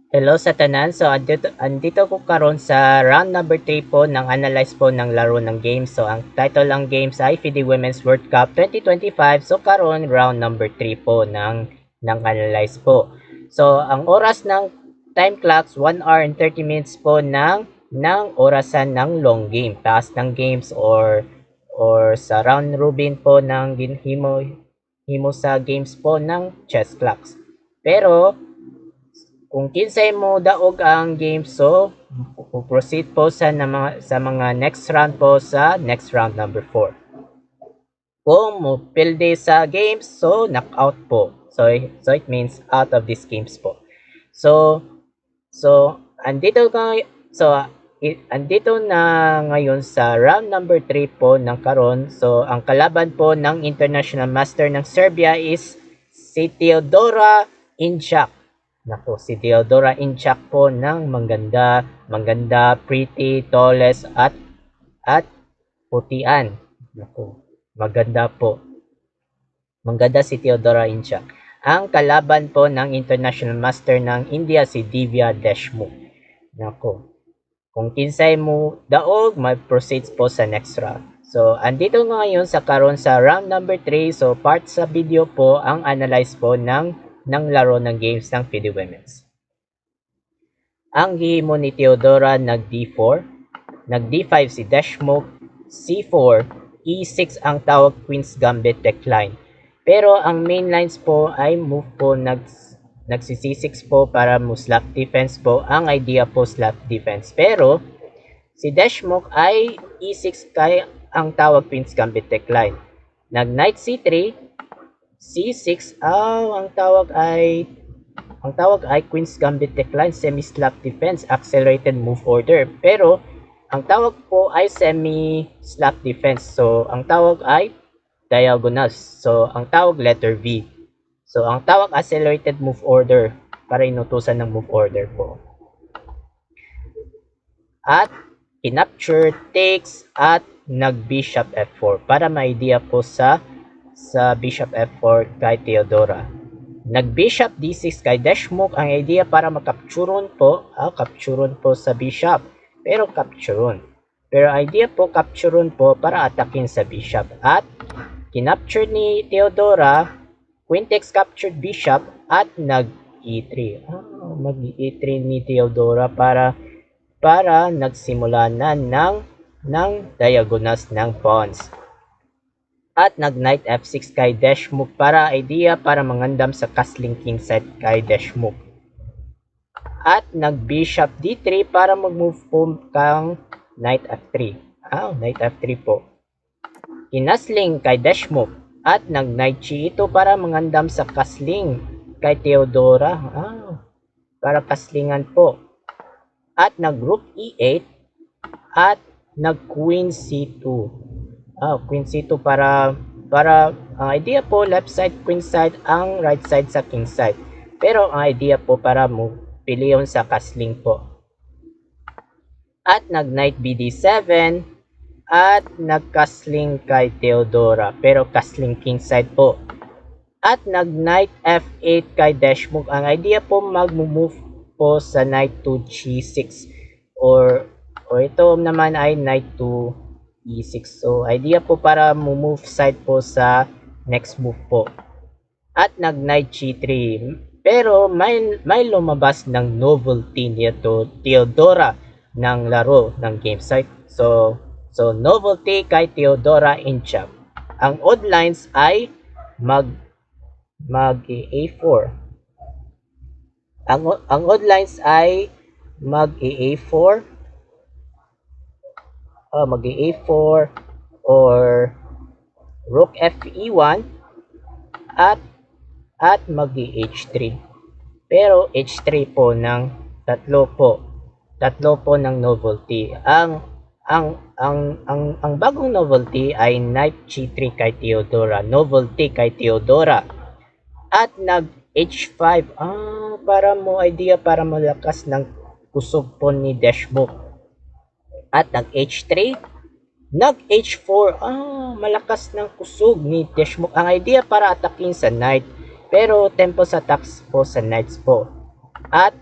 Hello sa tanan. So andito ko karon sa round number 3 po ng analyze po ng laro ng games. So ang title ng games ay FIDE Women's World Cup 2025. So karon round number 3 po ng analyze po. So ang oras ng time clocks 1 hour and 30 minutes po ng orasan ng long game. Taas ng games or sa round robin po ng himo sa games po ng chess clocks. Pero kung kinsay mo daog ang game, so proceed po sa mga next round po sa next round number 4. Kung mo pilde sa games, so knockout po. So it means out of these games po. So andito ka so andito na ngayon sa round number 3 po ng karon. So ang kalaban po ng International Master ng Serbia is si Teodora Inchak. Nako, si Theodora Inchak po ng maganda, pretty, tallest at putian. Nako, maganda po. Maganda si Theodora Inchak. Ang kalaban po ng International Master ng India si Divya Deshmukh. Nako, kung kinsay mo daog, mag-proceed po sa next round. So, andito ngayon sa karon sa round number 3. So, part sa video po ang analyze po ng laro ng games ng FIDE Women's. Ang gihimo ni Teodora nag D4, nag D5 si Deshmukh, C4, E6 ang tawag Queen's Gambit decline. Pero ang main lines po ay move po nagsi C6 po para mo slap defense po. Ang idea po slap defense. Pero si Deshmukh ay E6 kay ang tawag Queen's Gambit decline. Nag Knight C3, C6 ang tawag ay Queen's Gambit decline, semi-slap defense, accelerated move order. Pero ang tawag po ay semi-slap defense. So ang tawag ay diagonals. So ang tawag letter V. So ang tawag accelerated move order para inutusan ng move order po. At kinapture, takes at nag-bishop F4 para ma-idea po sa bishop F4 kay Teodora. Nag-bishop D6 kay Deshmukh. Ang idea para makapturon po, capturon po sa bishop. Pero capturon. Pero idea po, capturon po para atakin sa bishop. At kinapture ni Teodora, queen takes captured bishop at nag-E3. Mag-E3 ni Teodora para nagsimula na ng diagonals ng pawns. At nag-knight F6 kay Deshmukh para idea para mangandam sa castling king side kay Deshmukh. At nag-bishop D3 para mag-move po kang knight F3. Knight F3 po. Kinasling kay Deshmukh at nag-knight G2 para mangandam sa castling kay Teodora. Para castlingan po. At nag-rook E8 at nag-queen C2. Queen C2 para idea po left side queen side, ang right side sa king side. Pero ang idea po para mo piliyon sa castling po. At nag-knight BD7 at nag-castling kay Teodora pero castling king side po. At nag-knight F8 kay Deshmukh. Ang idea po mag-move po sa knight to G6 or ito naman ay knight to E6. So, idea po para move side po sa next move po. At nag-knight G3. Pero may lumabas ng novelty nito Teodora ng laro ng game site. So novelty kay Teodora Inchak. Ang odd lines ay mag A4. Ang odd lines ay mag A4, mag A4 or rook Fe1 at mag H3. Pero H3 po ng tatlo po ng novelty. Ang bagong novelty ay knight G3 kay Teodora, novelty kay Teodora. At nag H5 para mo idea para malakas ng kusog po ni Deshmukh. At nag H3, nag H4, malakas ng kusog ni Deshmukh. Ang idea para atakin sa knight, pero tempo sa attacks po sa knights po. At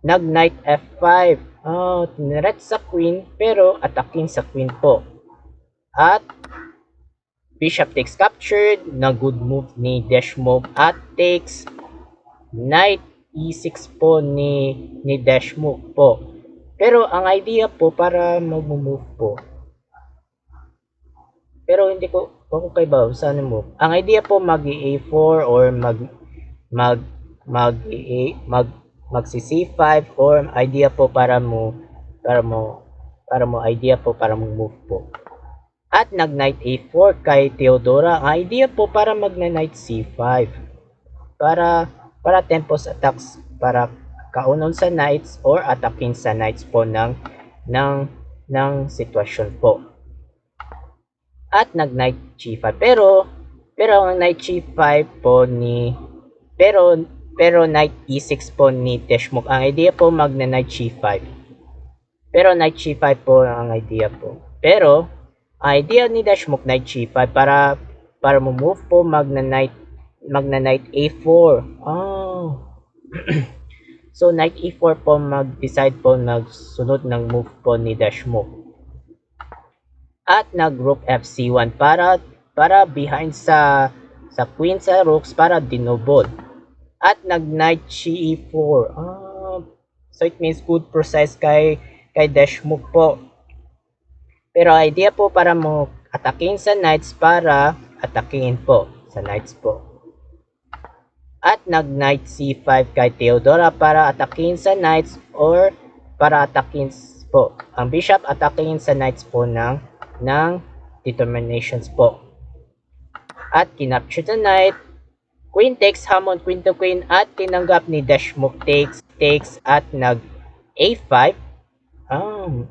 Nag-knight F5. Oh, tinret sa queen pero attacking sa queen po. At bishop takes captured na good move ni Deshmov at takes knight e6 po ni Deshmov po. Pero ang idea po para mag-move po. Pero hindi ko kay ba saan move. Ang idea po mag a4 or mag mag mag magsi c5 or idea po para mo idea po para move po. At nag knight a4 kay Theodora. Ang idea po para mag knight c5 para tempos attacks para kaunon sa knights or attacking sa knights po ng sitwasyon po. At nag knight g5 pero ang knight g5 po ni pero knight e6 po ni Deshmov. Ang idea po mag knight g5 pero knight g5 po ang idea po. Pero ang idea ni Deshmov knight g5 para move po mag knight a4. So knight e4 po mag-decide po nagsunod ng move po ni Deshmov. At nag rook fc1 para behind sa queen sa rooks para dinobol. At nag knight ce4. So it means good process kay Deshmov po. Pero idea po para mo attacking sa knights para attacking po sa knights po. At nag knight c5 kay Theodora para attacking sa knights or para attacking po. Ang bishop attacking sa knights po ng determinations po. At kinapture the knight. Queen takes hamon queen to queen at tinanggap ni Deshmov takes at nag a5.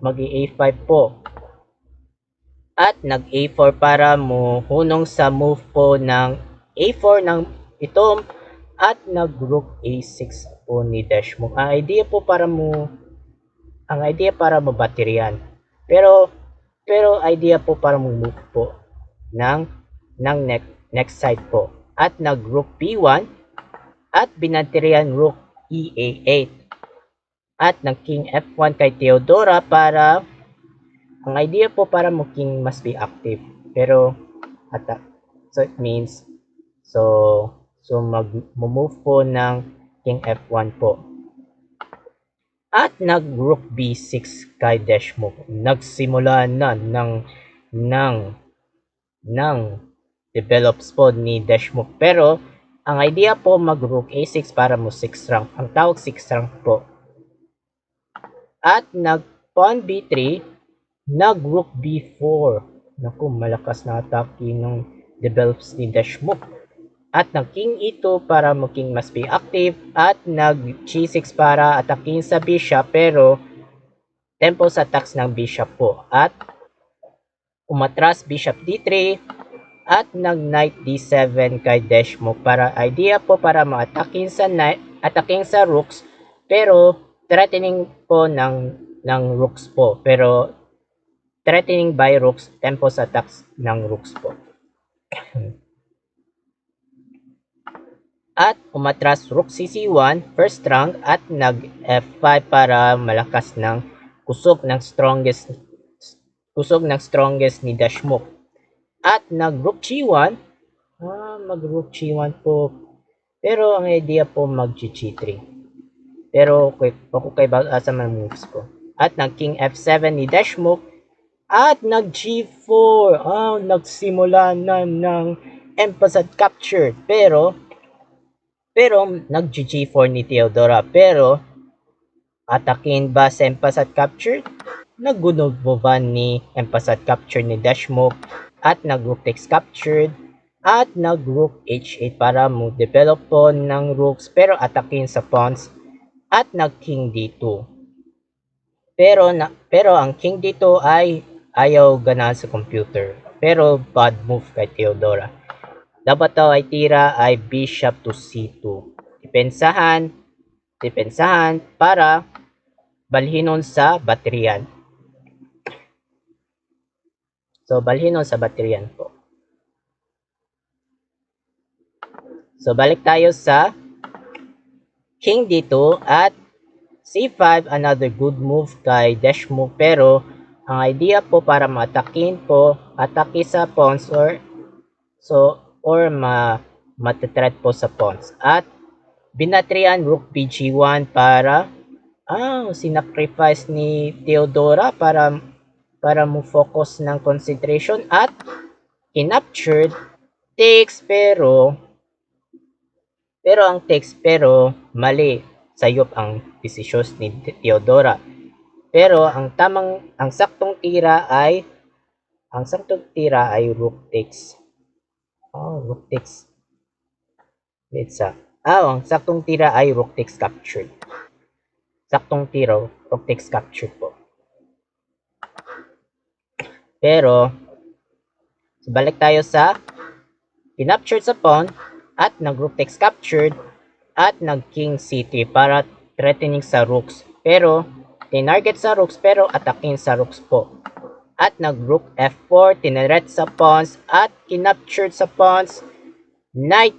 Mag a5 po. At nag a4 para mo hunong sa move po ng a4 ng itom at nag rook a6 po ni Deshmov. Ang idea para mabateryan. Pero idea po para move po ng next side po. At nag rook b1 at binateryan rook ea8. At nag king f1 kay Theodora para ang idea po para mo king must be active. Pero so it means so mag-move po ng king f1 po. At nag rook b6 kay Deshmov. Nagsimula na ng develops po ni Deshmov. Pero ang idea po mag rook a6 para mo 6 rank. Ang tawag 6 rank po. At nag pawn b3, nag rook b4. Naku, malakas na atake ng develops ni Deshmov. At nag king e2 para mo king must be active. At nag g6 para atakin sa bishop pero tempos attacks ng bishop po. At umatras bishop d3 at nag knight d7 kay Deshmov para idea po para ma-attacking sa rooks pero threatening po ng rooks po. Pero threatening by rooks, tempos attacks ng rooks po. At umatras rook cc1 first rank at nag f5 para malakas ng kusog ng strongest ni Deshmov. At nag rook g1, mag rook g1 po. Pero ang idea po mag g3. Pero ako kay asa man moves po. At nag king f7 ni Deshmov at nag g4. Nagsimula na ng emphasis captured pero nag g4 ni Theodora pero atakin ba sa emphasis captured? Naggunugboban ni emphasis captured ni Deshmov at nag rook takes captured at nag rook h8 para mo develop po ng rooks pero atakin sa pawns at nag king d2. Pero ang king d2 ay ayaw ganahan sa computer. Pero bad move kay Theodora. Dapat daw ay tira ay bishop to c2. Depensahan para balhinon sa bateryan. So balhinon sa bateryan po. So balik tayo sa king d2 at C5, another good move kay dash move, pero ang idea po para ma-atakin po, atake sa pawns or matetreat po sa pawns. At binatrian rook bg1 para sinacrifice ni Theodora para mo focus ng concentration at kinaptured takes pero mali, sayop ang desisyon ni Theodora. Pero ang saktong tira ay rook takes. Rook takes. Ang saktong tira ay rook takes captured. Saktong tira, rook takes captured po. Pero balik tayo sa kinaptured sa pawn at nag-rook takes captured at nag-king c3 para threatening sa rooks. Pero tinarget sa rooks pero atakin sa rooks po. At nag-rook f4, tinarget sa pawns at kinaptured sa pawns. Knight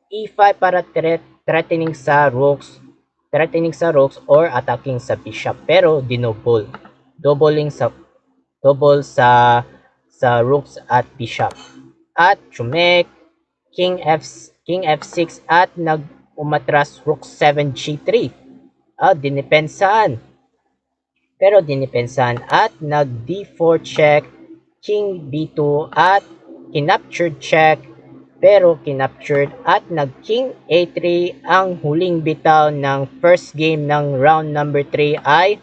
e5 para threatening sa rooks or attacking sa bishop, pero dinouble. Double sa rooks at bishop. At chumek king f6 at umatras rook 7 g3. Dinipensahan at nag d4 check, king b2 at kinaptured check, pero kinaptured at nag king a3. Ang huling bitaw ng first game ng round number 3 ay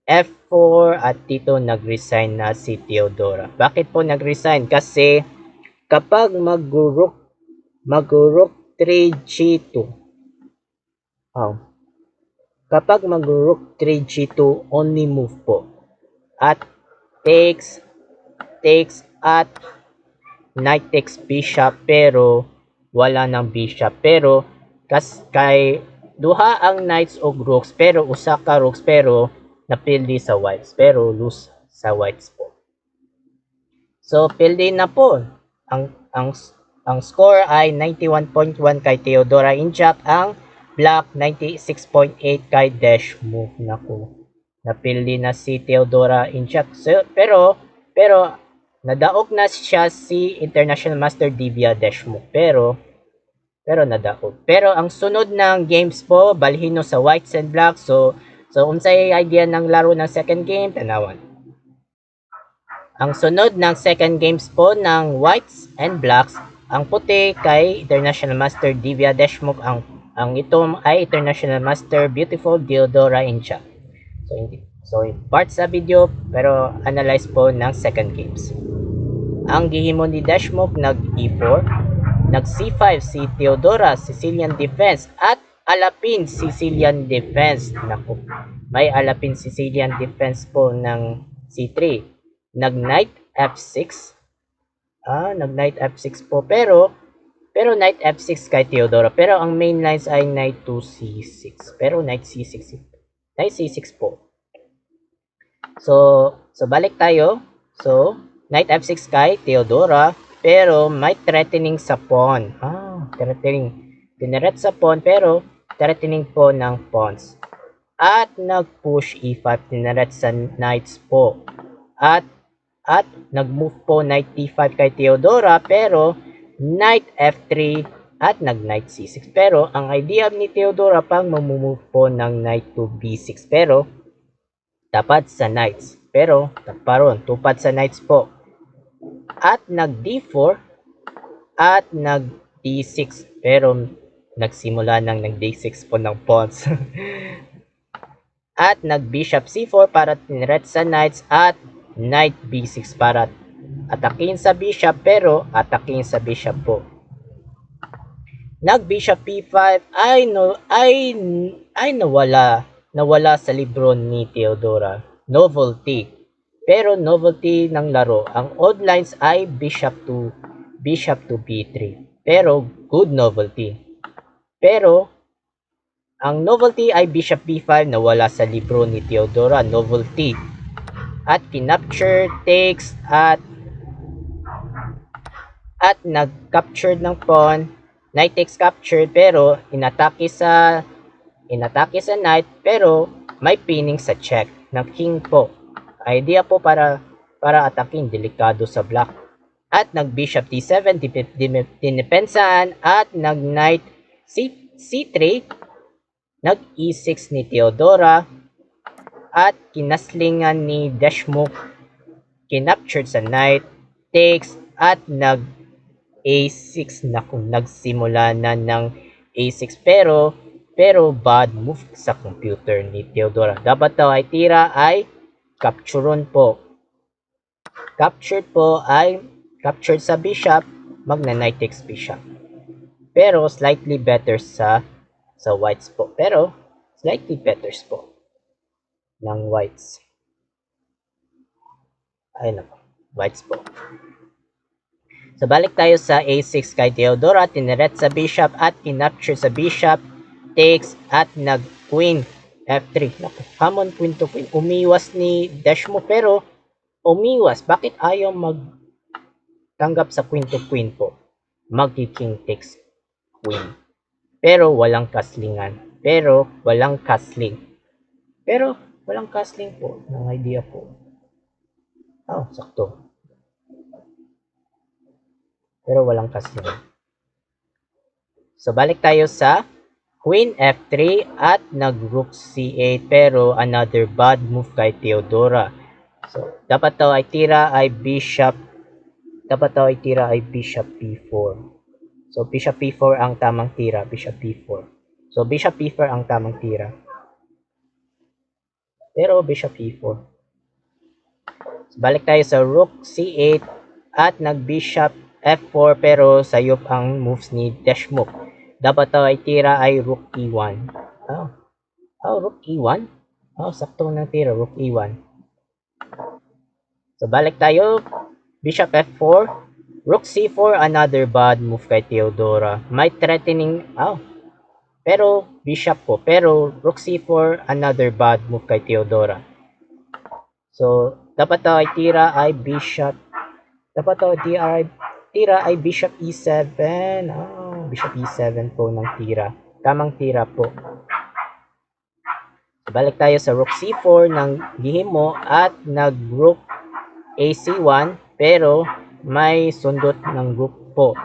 f4 at dito nag-resign na si Theodora. Bakit po nag-resign? Kasi kapag mag-rook 3 g2, kapag mag-rook 3 g2 only move po at takes at knight takes bishop, pero wala ng bishop, pero kay duha ang knights o rooks pero usa ka rooks pero napildi sa whites, pero lose sa whites po. So pildi na po. Ang score ay 91.1 kay Theodora Injak, ang black 96.8 kay dash move. Naku, napildi na si Theodora Injak. So, pero nadaog na siya si International Master Divya dash move, pero nadaog. Pero ang sunod ng games po, balhino sa whites and blacks. So unsay idea ng laro ng second game, tanawan. Ang sunod ng second games po ng whites and blacks, ang puti kay International Master Divya Deshmukh, ang ito ay International Master Beautiful Theodora Incha. So part sa video, pero analyze po ng second games. Ang gihimo ni Deshmukh nag e4, nag c5 si Theodora, Sicilian defense, at alapin Sicilian defense. Naku, may alapin Sicilian defense po ng c3. Nag knight f6. Nag knight f6 po, pero knight f6 kay Theodora, pero ang main lines ay knight to c6, pero knight c6 po. So balik tayo. So knight f6 kay Theodora, pero may threatening sa pawn. Dineret sa pawn, pero threatening po ng pawns. At nag-push e5, dineret sa knights po. At nag-move po knight d5 kay Theodora, pero knight f3 at nag-knight c6. Pero ang idea ni Theodora pang mamumove po ng knight to b6, pero tapat sa knights. Pero paron, tupad sa knights po. At nag d4 at nag d6, pero nagsimula ng nag d6 po ng pawns. At nag bishop c4 para tinret sa knights, at knight b6 para atakin sa bishop, pero atakin sa bishop po. Nag bishop p5 ay nawala sa libro ni Theodora. Novelty. Pero novelty ng laro, ang odd lines ay bishop to b3. Pero good novelty. Pero ang novelty ay bishop b5, nawala sa libro ni Theodora. Novelty. At kinapture takes at nag-captured ng pawn. Knight takes captured, pero inatake sa inatake sa knight, pero may pinning sa check ng king po. Idea po para atakin, delikado sa black. At nag-bishop d7, dinipensahan, at nag-knight c3, nag-e6 ni Theodora, at kinaslingan ni Deshmukh, kinaptured sa knight, takes, at nag-a6 na kung nagsimula na ng a6 pero bad move sa computer ni Theodora. Dapat daw ay tira ay captureon po. Captured po ay captured sa bishop, magna-knight takes bishop. Pero slightly better sa whites po. Pero slightly better po ng whites. Ay nako, whites po. So balik tayo sa a6 kay Theodora, tineret sa bishop at kinapture sa bishop, takes at nag-queen f3. Naku, hamon queen to queen. Umiwas ni Deshmukh pero umiwas. Bakit ayaw magtanggap sa queen to queen po? Mag-king takes queen. Pero walang castlingan. Pero walang castling po ng idea po. Oh, sakto. Pero walang castling. So balik tayo sa queen f3 at nag-rook c8 pero another bad move kay Theodora. So dapat daw ay tira ay bishop b4. So bishop b4 ang tamang tira, bishop b4. So bishop b4 ang tamang tira. Pero bishop e4. So, balik tayo sa rook c8 at nag-bishop f4 pero sayop ang moves ni Deshmukh. Dapat daw ay tira ay rook e1. Rook e1? Sakto ng tira, rook e1. So balik tayo, bishop f4, rook c4, another bad move kay Theodora. May threatening, pero bishop po. Pero rook c4, another bad move kay Theodora. So, dapat daw ay tira ay bishop. Tira ay bishop e7. Bishop e7 po ng tira. Tamang tira po. So, balik tayo sa rook c4 ng gihimo at nag-rook ac1 pero may sundot ng rook po.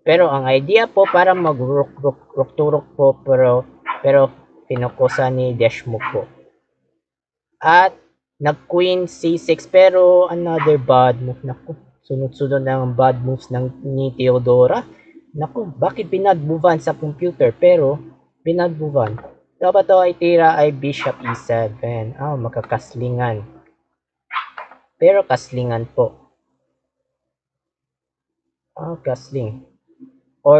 Pero ang idea po para mag-rook to rook po pero pinukusan ni Deshmukh po. At nag-queen c6 pero another bad move. Naku, sunod-sunod ng bad moves ni Theodora. Naku, bakit binadmovean sa computer pero binadmovean? Dapat daw ay tira ay bishop e7. Makakaslingan. Pero kaslingan po. Kasling. Or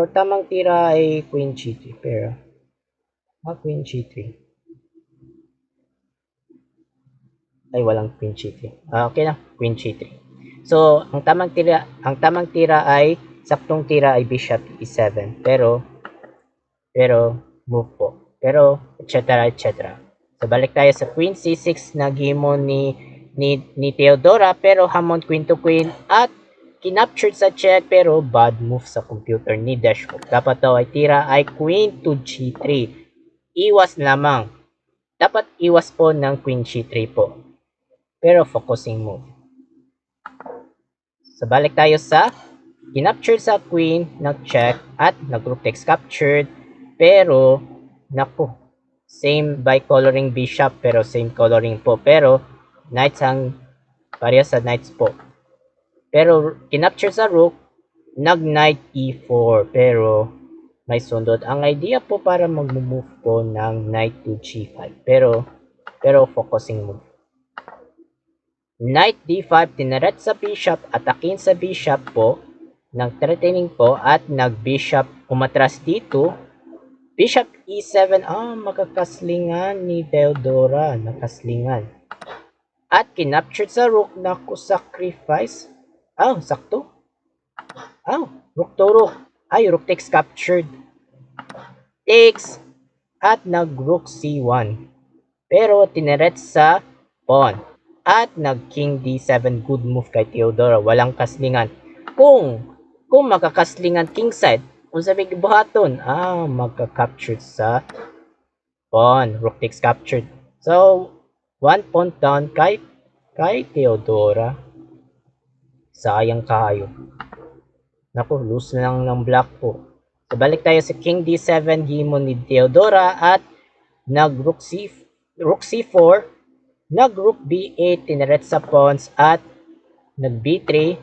tamang tira ay queen g3. Pero, queen g3. Ay, walang queen g3. Okay na, queen g3. So, ang tamang tira ay, saktong tira ay bishop e7. Pero, move po. Pero, etc. So, balik tayo sa queen c6 na gimo ni Theodora. Pero, hamon queen to queen at kinaptured sa check pero bad move sa computer ni Deshmukh. Dapat daw ay tira ay queen to g3. Iwas lamang. Dapat iwas po ng queen g3 po. Pero focusing move. So balik tayo sa kinaptured sa queen, nag-check at nag-rook takes captured. Pero naku, same by coloring bishop pero same coloring po. Pero knights ang pareha sa knights po. Pero kinapture sa rook, nag-knight e4 pero may sundot. Ang idea po para mag-move po ng knight to g5 pero focusing move. Knight d5, tineret sa bishop, atakin sa bishop po, nag-threatening po at nag-bishop umatras dito. Bishop e7, makakaslingan ni Theodora, nakaslingan. At kinaptured sa rook, naku, sacrifice. Sakto. Rook to rook. Rook takes captured. Takes. At nag-rook c1. Pero tineret sa pawn. At nag-king d7. Good move kay Theodora. Walang kaslingan. Kung makakaslingan king side, Unsa may gibuhaton? Magka-captured sa pawn. Rook takes captured. So, one pawn down kay Theodora. Sayang kayo. Naku, lose na lang ng black po. So, balik tayo sa King D7, Gimon ni Theodora at nag-Rook C4, nag-Rook B8, tineret sa pawns at nag-B3,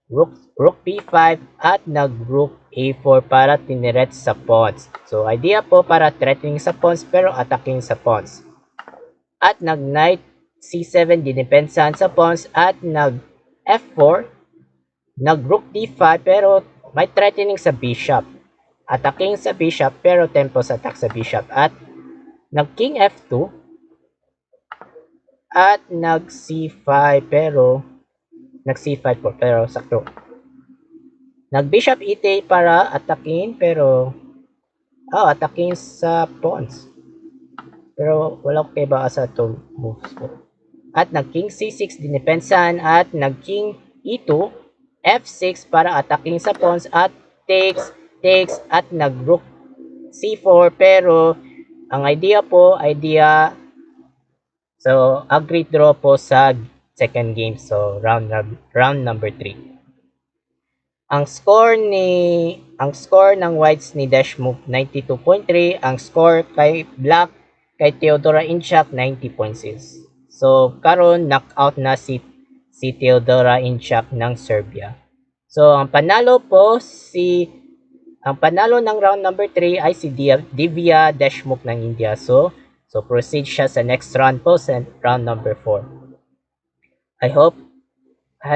Rook B5 at nag-Rook A4 para tineret sa pawns. So, idea po para threatening sa pawns pero attacking sa pawns. At nag-Knight C7, dinepensahan sa pawns at nag-F4, nag-Rook D5 pero may threatening sa bishop. Attacking sa bishop pero tempos attack sa bishop. At nag-King F2 at nag-C5 pero nag-C5 po pero sakto. Nag-Bishop E8 para attacking pero attacking sa pawns. Pero wala ko kaiba sa itong moves po. At nag-King C6 dinepensahan at nag-King E2 F6 para attacking sa pawns at takes at nag-Rook C4 pero ang idea so agree draw po sa second game, so round number 3. Ang score ng whites ni Deshmukh 92.3, ang score kay black kay Theodora Inchak 90.6. So karon knockout na si Theodora Inchak ng Serbia. So ang panalo ng round number 3 ay si Divya Deshmukh ng India. So proceed siya sa next round po sa round number 4. I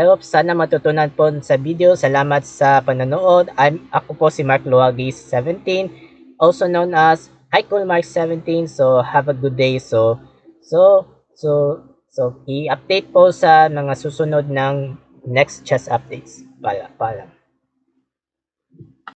hope sana matutunan po sa video. Salamat sa panonood. Ako po si Mark Luwagis 17, also known as Mark 17. So have a good day. So i-update po sa mga susunod ng next chess updates. Pala.